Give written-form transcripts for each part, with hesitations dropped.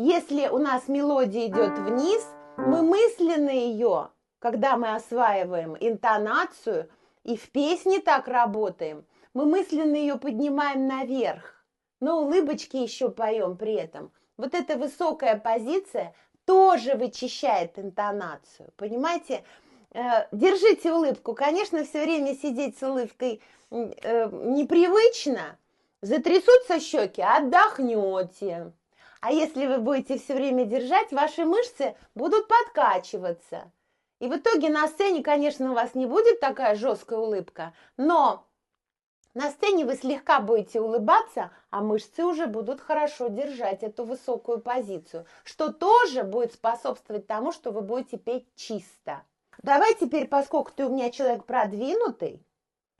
Если у нас мелодия идет вниз, мы мысленно ее, когда мы осваиваем интонацию, и в песне так работаем, мы мысленно ее поднимаем наверх, но улыбочки еще поем при этом. Вот эта высокая позиция тоже вычищает интонацию, понимаете? Держите улыбку. Конечно, все время сидеть с улыбкой непривычно. Затрясутся щеки, отдохнете. А если вы будете все время держать, ваши мышцы будут подкачиваться. И в итоге на сцене, конечно, у вас не будет такая жесткая улыбка, но на сцене вы слегка будете улыбаться, а мышцы уже будут хорошо держать эту высокую позицию, что тоже будет способствовать тому, что вы будете петь чисто. Давай теперь, поскольку ты у меня человек продвинутый,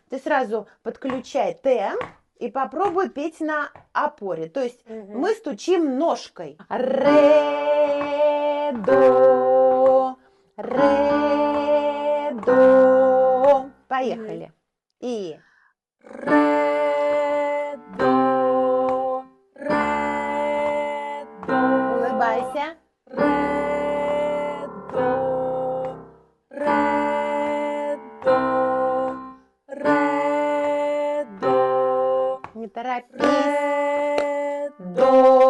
ты сразу подключай темп и попробуй петь на опоре. То есть мы стучим ножкой. Ре, до, ре, до. Поехали. И ре, до, ре, до. улыбайся. Ре, до, ре, до, ре, до. Не торопись. Ре, До.